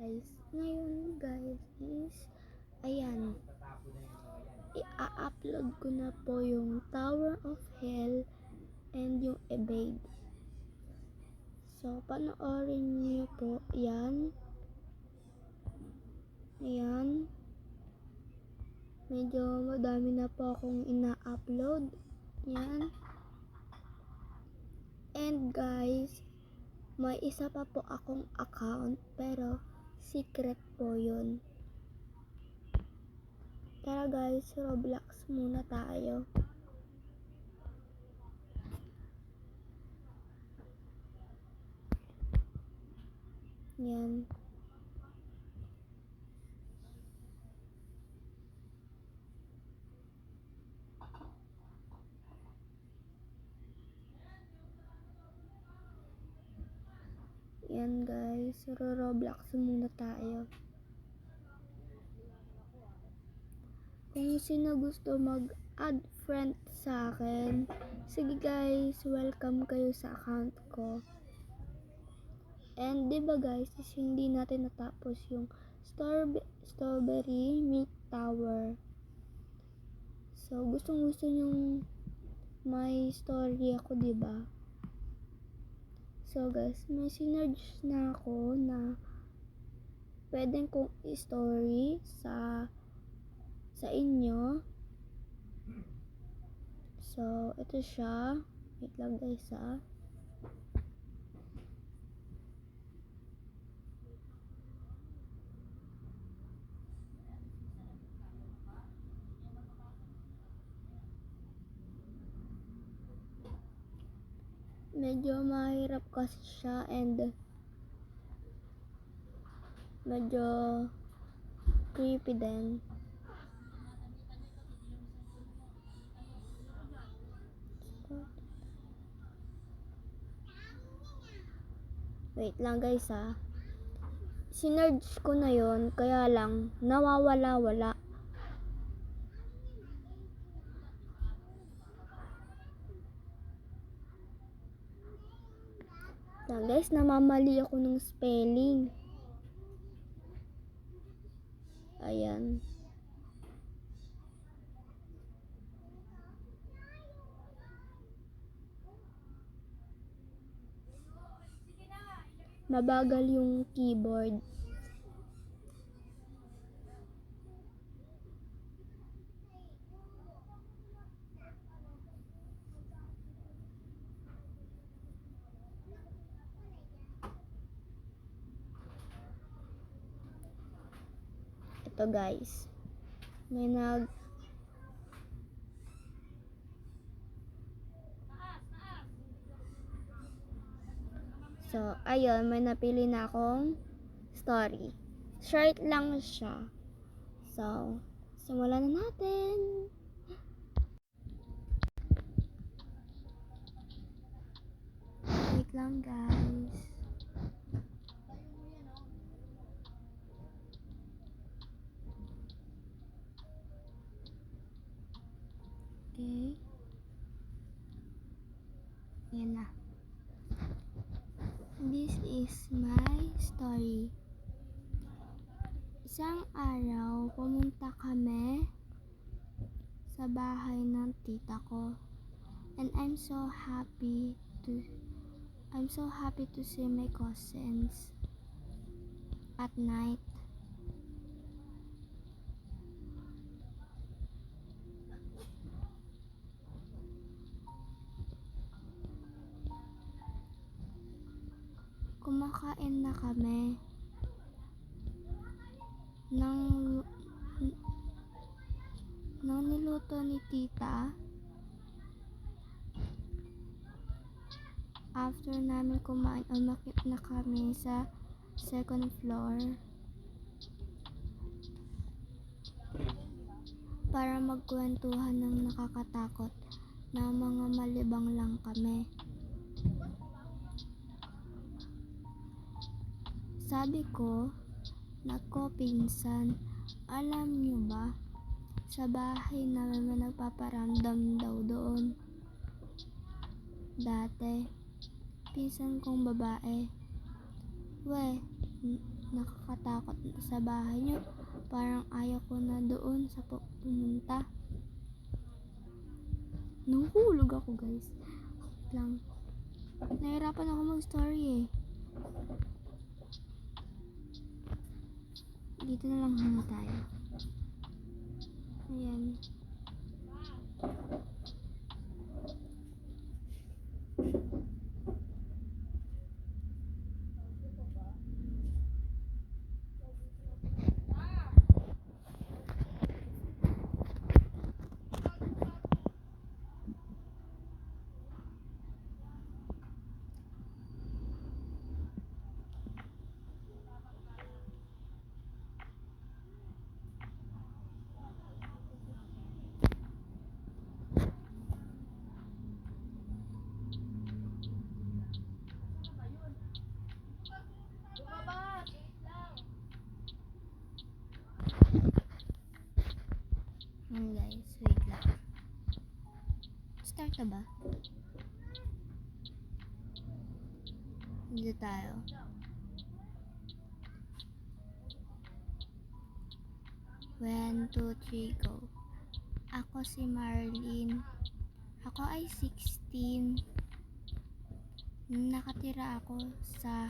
Guys, ngayon guys is, ayan, i-upload ko na po yung Tower of Hell and yung Evade. So, panoorin niyo po yan. Ayan. Medyo madami na po akong ina-upload. Yan. And guys, may isa pa po akong account pero secret po yun. Tara guys, Roblox muna tayo. Yan. Yan guys, Roblox muna tayo. Kung sino gusto mag-add friend sa akin, sige guys, welcome kayo sa account ko. And diba guys, is hindi natin natapos yung Strawberry Milk Tower. So, gustong gusto nyong may story ako, diba? So guys, may sinerge na ako na pwedeng kong i-story sa inyo. So, ito siya. Wait lang guys ha. Medyo mahirap kasi siya and medyo creepy din. Wait lang guys ha. Sinerge ko na yon, kaya lang nawawala-wala. Lang guys, namamali ako ng spelling. Ayan. Mabagal yung keyboard. Ito guys. May So, ayun, may napili na akong story. Short lang siya. So, simulan na natin. Wait lang guys. Okay. Yan na. This is my story. Isang araw, pumunta kami sa bahay ng tita ko. And I'm so happy to see my cousins at night. Kumakain na kami ng niluto ni tita. After namin kumain, umakyat na kami sa second floor para magkwentuhan ng nakakatakot na mga malibang lang kami. Sabi ko, nako pinsan, alam nyo ba, sa bahay namin may nagpaparamdam daw doon. Dati, pinsan kong babae. nakakatakot sa bahay niyo. Parang ayaw ko na doon sa pumunta. Nahuhulog ako guys. Wait lang. Nahirapan ako mag-story eh. Dito na lang muna tayo. Ayan. Guys, wait lang. Start na ba? Dito tayo. 1, 2, 3, go. Ako si Marlene. Ako ay 16. Nakatira ako sa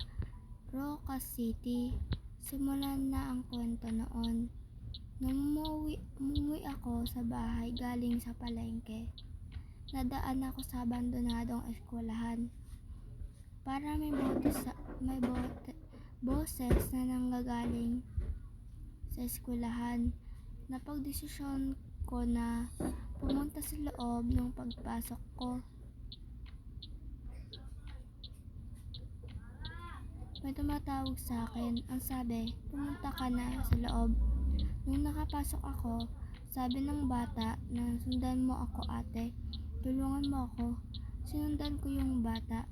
Roca City. Simulan na ang kwento noon. Nung umuwi ako sa bahay galing sa palengke, nadaan ako sa abandonadong eskwelahan. Para may boses na nanggagaling sa eskwelahan. Napagdesisyon ko na pumunta sa loob ng pagpasok ko. May tumatawag sa akin. Ang sabi, pumunta ka na sa loob. Nung nakapasok ako, sabi ng bata na sundan mo ako ate, tulungan mo ako. Sinundan ko yung bata,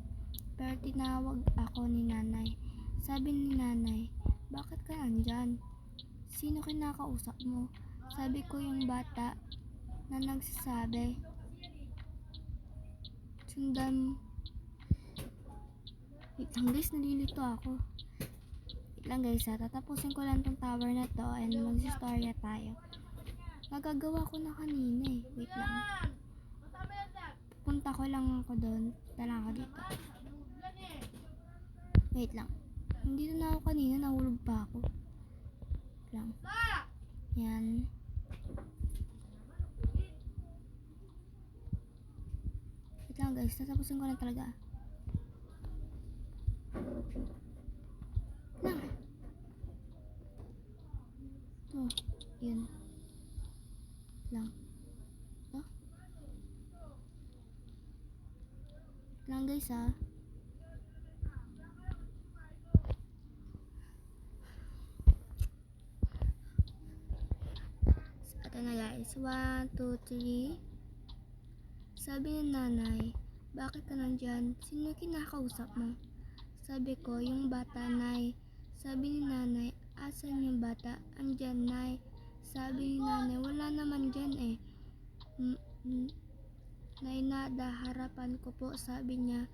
pero tinawag ako ni nanay. Sabi ni nanay, bakit ka andyan? Sino kinakausap mo? Sabi ko yung bata na nagsasabi, sundan. Wait lang guys, nalilito ako. Lang guys tatapusin ko lang tong tower na to and magsistorya tayo. Nagagawa ko na kanina eh. Wait lang. Pupunta ko lang ako doon. Tala ako dito. Wait lang. Nandito na ako kanina. Nahulog pa ako. Wait lang. Yan. Wait lang guys. Tatapusin ko lang talaga. Lang. Oh, yun. Lang. Oh. Lang guys ah. Ito na guys. 1, 2, 3. Sabi ng nanay, bakit ka nandyan? Sino kinakausap mo? Sabi ko, yung bata nay. Sabi ni nanay, asan yung bata? Andyan nay. Sabi ni nanay, wala naman dyan eh. Nay nada, harapan ko po. Sabi niya,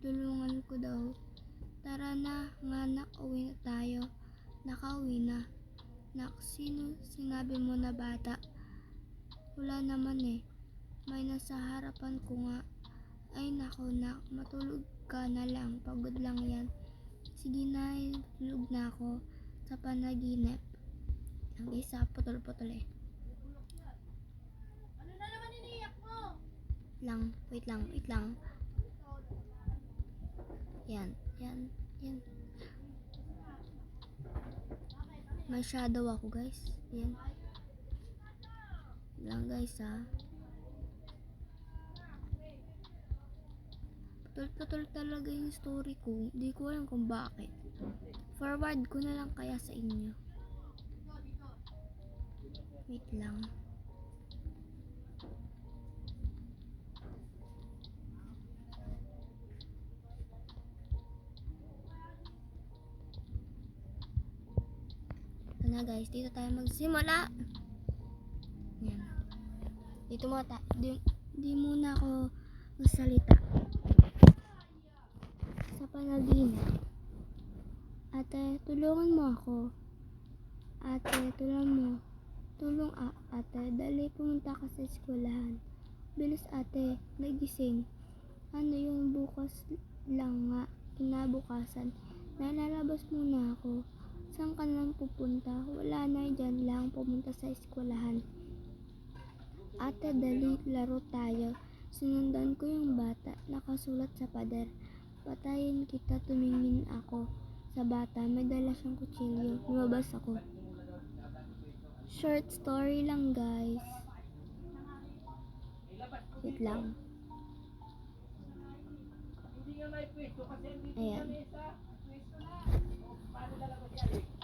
tulungan ko daw. Tara na nga nak, uwi na tayo. Nakauwi na. Nak, sino sinabi mo na bata? Wala naman eh. May nasa harapan ko nga. Ay nako nak, matulog ka na lang. Pagod lang yan. Sige na, tulog na ako sa panaginip. Ang isa, putol-putol eh. Ano na naman iniyak mo? Wait lang. Yan. May shadow ako guys. Yan. Lang guys ha. Putol talaga yung story ko. Hindi ko alam kung bakit. Forward ko na lang kaya sa inyo. Wait lang. Ito na guys. Dito tayo magsimula. Yan. Dito muna di muna ako magsalita. Sa panaginip at Ate, tulungan mo ako. Ate, tulungan mo. Tulong ate, dali pumunta ka sa eskwelahan. Bilis ate, nagising. Ano yung bukas lang nga, kinabukasan. Nalalabas muna ako. Saan ka naman pupunta? Wala na, dyan lang pumunta sa eskwelahan. Ate, dali, laro tayo. Sinundan ko yung bata, nakasulat sa pader. Patayin kita, tumingin ako. Sa bata, may dala siyang kutsilyo. Lumabas ako. Short story lang guys. Wait lang. Ayan.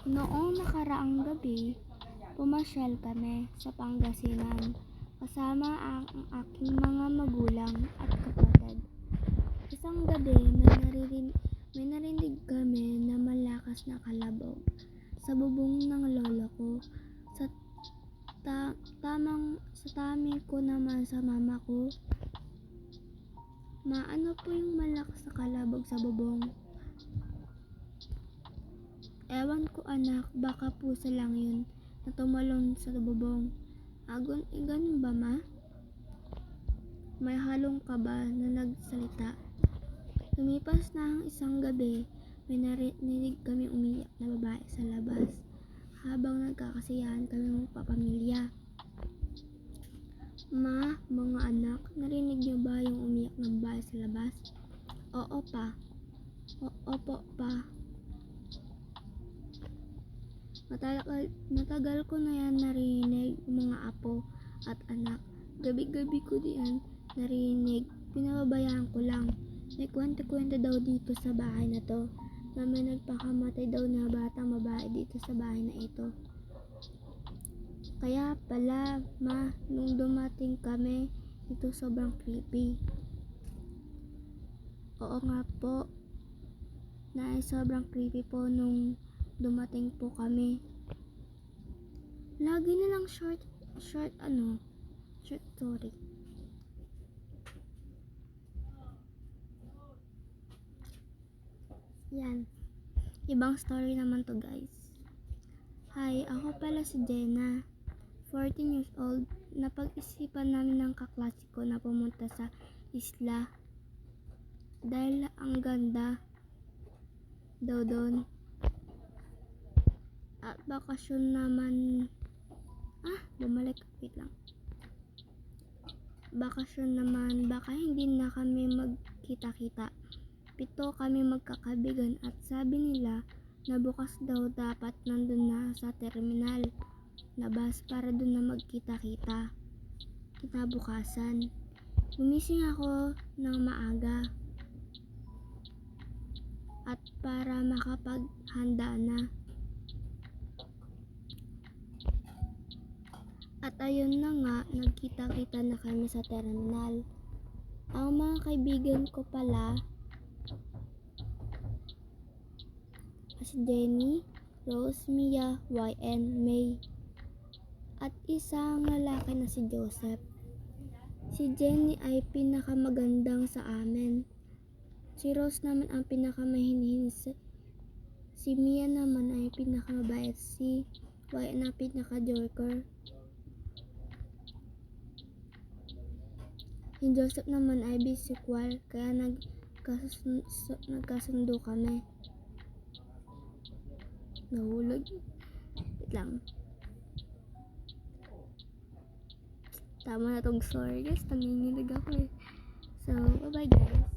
Noong nakaraang gabi, pumasyal kami sa Pangasinan kasama ang aking mga magulang at kapatid. Isang gabi, may narinig kami na malakas na kalabog sa bubong ng lolo ko. Sa tami ko naman sa mama ko, maano po yung malakas na kalabog sa bubong? Ewan ko anak, baka pusa lang yun na tumalon sa bubong. Ganun ba ma? May halong kaba na nagsalita. Lumipas na ang isang gabi, may narinig kami umiyak na babae sa labas. Habang nagkakasiyahan kami magpapamilya. Ma, mga anak, narinig niyo ba yung umiyak na babae sa labas? Oo pa. Opo pa. Matagal ko na yan narinig mga apo at anak. Gabi-gabi ko diyan narinig. Pinababayaan ko lang. May kwento-kwento daw dito sa bahay na to. Na may nagpakamatay daw na batang babae dito sa bahay na ito. Kaya pala, ma, nung dumating kami, ito sobrang creepy. Oo nga po, sobrang creepy po nung dumating po kami. Lagi na lang short story. Yan. Ibang story naman to guys. Hi, ako pala si Jenna. 14 years old. Napag-isipan namin ng kaklase ko na pumunta sa isla. Dahil ang ganda daw doon. At bakasyon naman. Bumalik. Wait lang. Bakasyon naman. Baka hindi na kami magkita-kita. 7 kami magkakabigan at sabi nila na bukas daw dapat nandun na sa terminal labas para dun na magkita-kita. Kinabukasan, gumising ako ng maaga at para makapaghanda na. At ayun na nga, nagkita-kita na kami sa terminal. Ang mga kaibigan ko pala si Jenny, Rose, Mia, YN, May, at isang lalaki na si Joseph. Si Jenny ay pinakamagandang sa amin. Si Rose naman ang pinakamahinhin. Si Mia naman ay pinakamabait. Si YN ang pinaka-joker. Si Joseph naman ay bisexual, kaya nagkasundo kami. Nahulog. Wait lang. Tama na tong story guys. Nanginginig ako eh. So, bye bye guys.